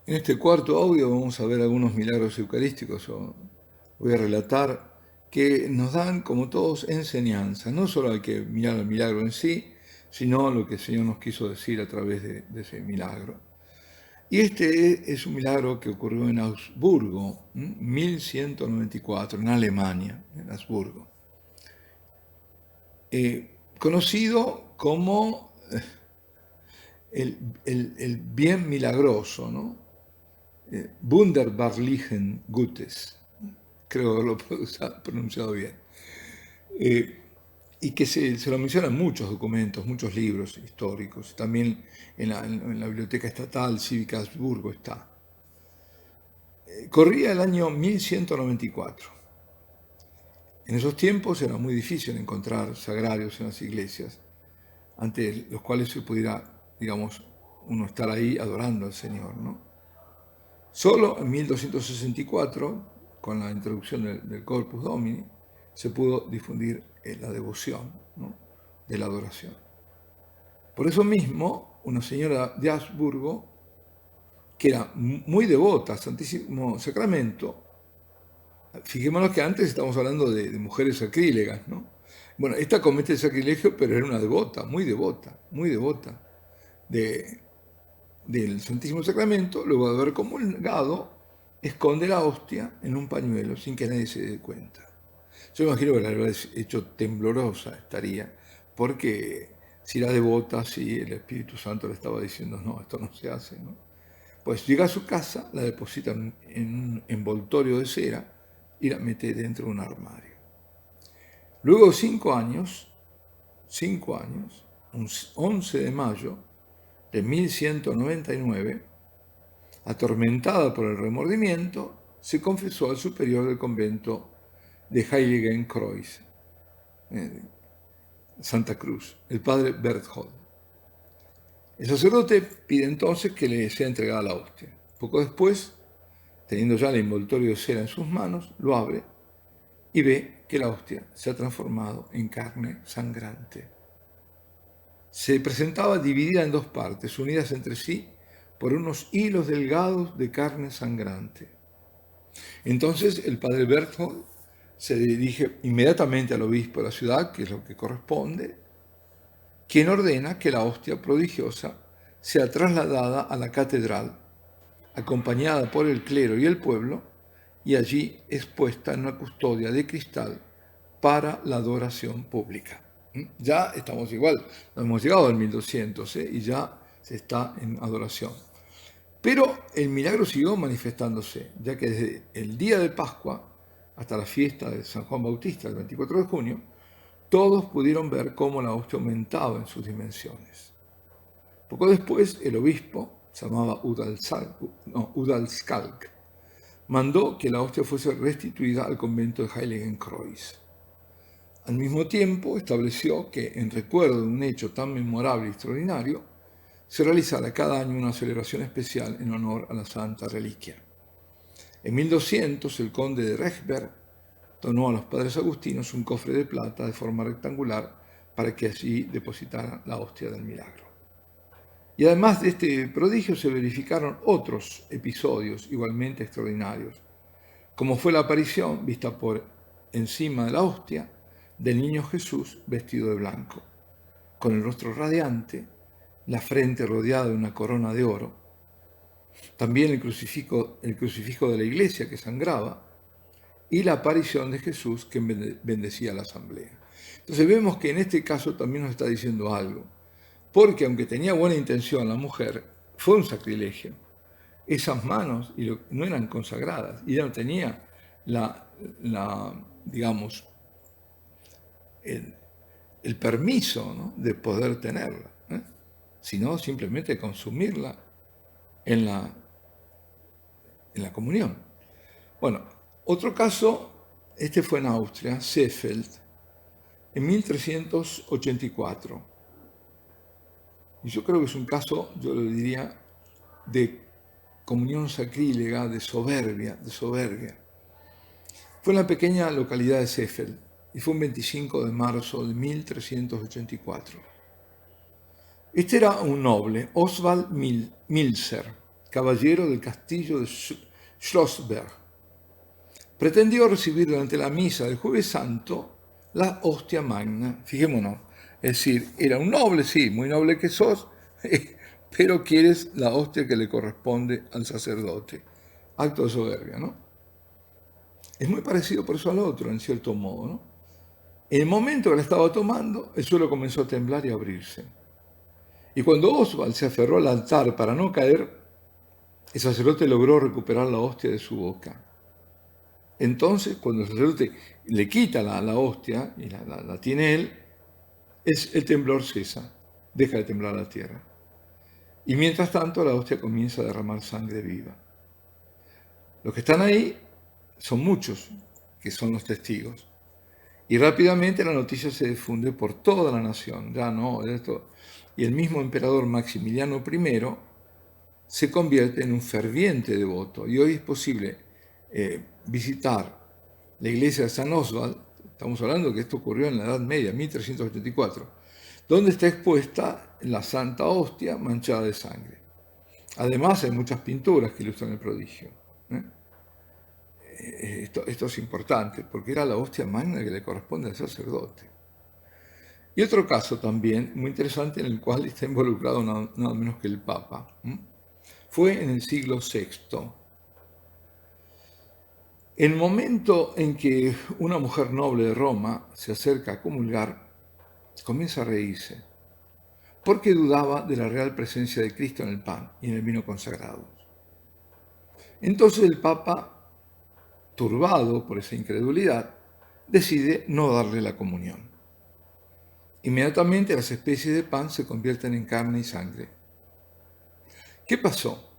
En este cuarto audio vamos a ver algunos milagros eucarísticos. Yo voy a relatar que nos dan, como todos, enseñanzas. No solo hay que mirar el milagro en sí, sino lo que el Señor nos quiso decir a través de ese milagro. Y este es un milagro que ocurrió en Augsburgo, 1194, en Alemania, en Augsburgo. Conocido como el bien milagroso, ¿no? Wunderbarlichen Gutes, creo haberlo pronunciado bien. Y que se lo menciona en muchos documentos, muchos libros históricos, también en la Biblioteca Estatal Cívica de Habsburgo está. Corría el año 1194. En esos tiempos era muy difícil encontrar sagrarios en las iglesias, ante los cuales se pudiera, digamos, uno estar ahí adorando al Señor, ¿no? Solo en 1264, con la introducción del Corpus Domini, se pudo difundir la devoción, ¿no?, de la adoración. Por eso mismo, una señora de Habsburgo, que era muy devota al Santísimo Sacramento, fijémonos que antes estamos hablando de mujeres sacrílegas, ¿no? Bueno, esta comete el sacrilegio, pero era una devota, muy devota del Santísimo Sacramento. Luego de haber comulgado, esconde la hostia en un pañuelo sin que nadie se dé cuenta. Yo imagino que la verdad es hecho temblorosa estaría, porque si era devota, si el Espíritu Santo le estaba diciendo, no, esto no se hace, ¿no? Pues llega a su casa, la deposita en un envoltorio de cera y la mete dentro de un armario. Luego de 5 años, un 11 de mayo de 1199, atormentada por el remordimiento, se confesó al superior del convento de Heiligenkreuz, Santa Cruz, el padre Berthold. El sacerdote pide entonces que le sea entregada la hostia. Poco después, teniendo ya el envoltorio de cera en sus manos, lo abre y ve que la hostia se ha transformado en carne sangrante. Se presentaba dividida en dos partes, unidas entre sí por unos hilos delgados de carne sangrante. Entonces el padre Berthold se dirige inmediatamente al obispo de la ciudad, que es lo que corresponde, quien ordena que la hostia prodigiosa sea trasladada a la catedral, acompañada por el clero y el pueblo, y allí expuesta en una custodia de cristal para la adoración pública. Ya estamos igual, hemos llegado al 1200 y ya se está en adoración. Pero el milagro siguió manifestándose, ya que desde el día de Pascua hasta la fiesta de San Juan Bautista, el 24 de junio, todos pudieron ver cómo la hostia aumentaba en sus dimensiones. Poco después, el obispo, se llamaba Udalskalk, mandó que la hostia fuese restituida al convento de Heiligenkreuz. Al mismo tiempo, estableció que, en recuerdo de un hecho tan memorable y extraordinario, se realizara cada año una celebración especial en honor a la Santa Reliquia. En 1200, el conde de Rechberg donó a los padres agustinos un cofre de plata de forma rectangular para que allí depositaran la hostia del milagro. Y además de este prodigio se verificaron otros episodios igualmente extraordinarios, como fue la aparición, vista por encima de la hostia, del niño Jesús vestido de blanco, con el rostro radiante, la frente rodeada de una corona de oro, también el crucifijo de la iglesia que sangraba, y la aparición de Jesús que bendecía la asamblea. Entonces vemos que en este caso también nos está diciendo algo, porque aunque tenía buena intención la mujer, fue un sacrilegio. Esas manos no eran consagradas y ella no tenía digamos, el permiso, ¿no?, de poder tenerla, sino simplemente consumirla en la comunión. Bueno, otro caso, este fue en Austria, Seefeld, en 1384. Y yo creo que es un caso, yo lo diría, de comunión sacrílega, de soberbia. Fue en la pequeña localidad de Seefeld y fue un 25 de marzo de 1384. Este era un noble, Oswald Milzer, caballero del castillo de Schlossberg. Pretendió recibir durante la misa del Jueves Santo la hostia magna. Fijémonos, es decir, era un noble, sí, muy noble que sos, pero quieres la hostia que le corresponde al sacerdote. Acto de soberbia, ¿no? Es muy parecido por eso al otro, en cierto modo, ¿no? En el momento que la estaba tomando, el suelo comenzó a temblar y a abrirse. Y cuando Oswald se aferró al altar para no caer, el sacerdote logró recuperar la hostia de su boca. Entonces, cuando el sacerdote le quita la hostia y la tiene él, el temblor cesa, deja de temblar la tierra. Y mientras tanto, la hostia comienza a derramar sangre viva. Los que están ahí son muchos, que son los testigos. Y rápidamente la noticia se difunde por toda la nación. Ya no, esto. Y el mismo emperador Maximiliano I se convierte en un ferviente devoto. Y hoy es posible visitar la iglesia de San Oswald. Estamos hablando que esto ocurrió en la Edad Media, 1384, donde está expuesta la Santa Hostia manchada de sangre. Además, hay muchas pinturas que ilustran el prodigio. Esto es importante, porque era la hostia magna que le corresponde al sacerdote. Y otro caso también muy interesante en el cual está involucrado nada menos que el Papa. Fue en el siglo VI. El momento en que una mujer noble de Roma se acerca a comulgar, comienza a reírse, porque dudaba de la real presencia de Cristo en el pan y en el vino consagrados. Entonces el Papa, turbado por esa incredulidad, decide no darle la comunión. Inmediatamente las especies de pan se convierten en carne y sangre. ¿Qué pasó?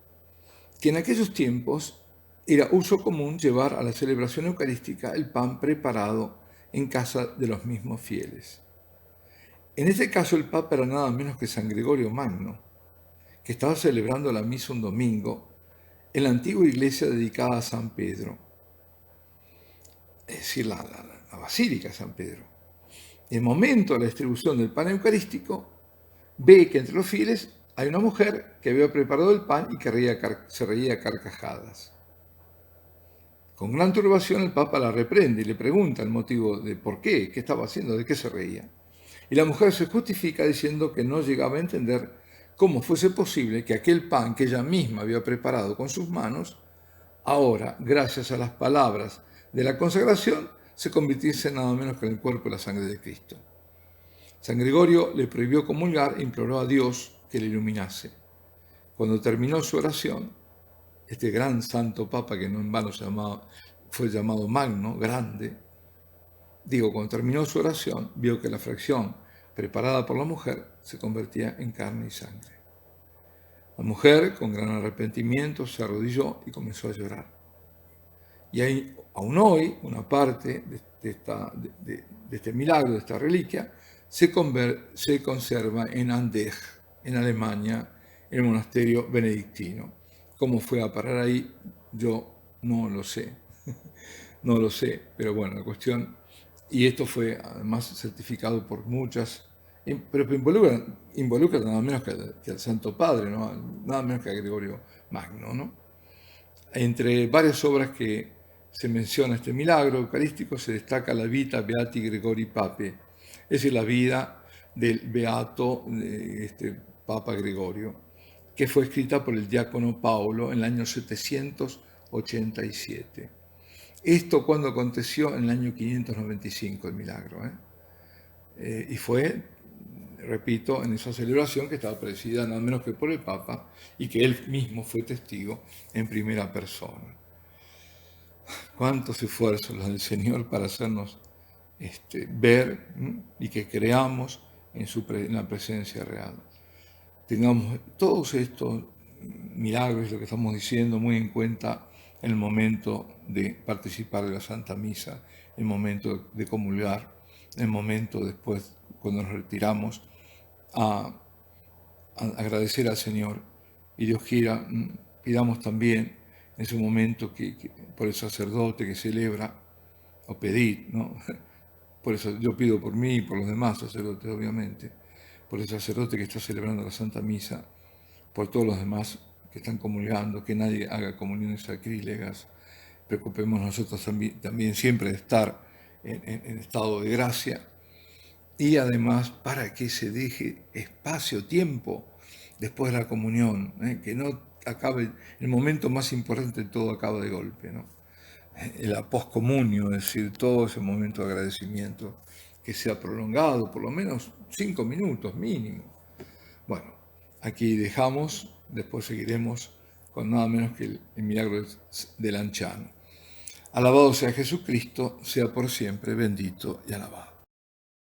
Que en aquellos tiempos era uso común llevar a la celebración eucarística el pan preparado en casa de los mismos fieles. En este caso el Papa era nada menos que San Gregorio Magno, que estaba celebrando la misa un domingo en la antigua iglesia dedicada a San Pedro, es decir, la Basílica de San Pedro. En el momento de la distribución del pan eucarístico, ve que entre los fieles hay una mujer que había preparado el pan y que se reía a carcajadas. Con gran turbación el Papa la reprende y le pregunta el motivo de por qué estaba haciendo, de qué se reía. Y la mujer se justifica diciendo que no llegaba a entender cómo fuese posible que aquel pan que ella misma había preparado con sus manos, ahora, gracias a las palabras de la consagración, se convirtiese nada menos que en el cuerpo y la sangre de Cristo. San Gregorio le prohibió comulgar e imploró a Dios que le iluminase. Cuando terminó su oración, este gran santo papa, que no en vano fue llamado Magno, grande, cuando terminó su oración, vio que la fracción preparada por la mujer se convertía en carne y sangre. La mujer, con gran arrepentimiento, se arrodilló y comenzó a llorar. Y hay, aún hoy, una parte de este milagro, de esta reliquia, se conserva en Andech, en Alemania, en el monasterio benedictino. ¿Cómo fue a parar ahí? Yo no lo sé. No lo sé, pero bueno, la cuestión... Y esto fue además certificado por muchas, pero involucra nada menos que al Santo Padre, ¿no? Nada menos que a Gregorio Magno, ¿no? Entre varias obras que se menciona este milagro eucarístico se destaca la Vita Beati Gregori Pape, es decir, la vida del beato Papa Gregorio, que fue escrita por el diácono Paulo en el año 787. Esto cuando aconteció en el año 595 el milagro. Y fue, repito, en esa celebración que estaba presidida nada menos que por el Papa y que él mismo fue testigo en primera persona. Cuántos esfuerzos los del Señor para hacernos ver y que creamos en la presencia real. Tengamos todos estos milagros, lo que estamos diciendo, muy en cuenta en el momento de participar de la Santa Misa, el momento de comulgar, el momento después, cuando nos retiramos, a agradecer al Señor. Y Dios quiera, pidamos también en ese momento por el sacerdote que celebra, o pedir, ¿no? Por eso yo pido por mí y por los demás sacerdotes, obviamente, por el sacerdote que está celebrando la Santa Misa, por todos los demás que están comulgando, que nadie haga comuniones sacrílegas. Preocupemos nosotros también siempre de estar en estado de gracia, y además para que se deje espacio, tiempo después de la comunión, que no acabe, el momento más importante de todo acaba de golpe, ¿no? La poscomunio, es decir, todo ese momento de agradecimiento, que sea prolongado, por lo menos 5 minutos mínimo. Bueno, aquí dejamos, después seguiremos con nada menos que el milagro del Anciano. Alabado sea Jesucristo, sea por siempre bendito y alabado.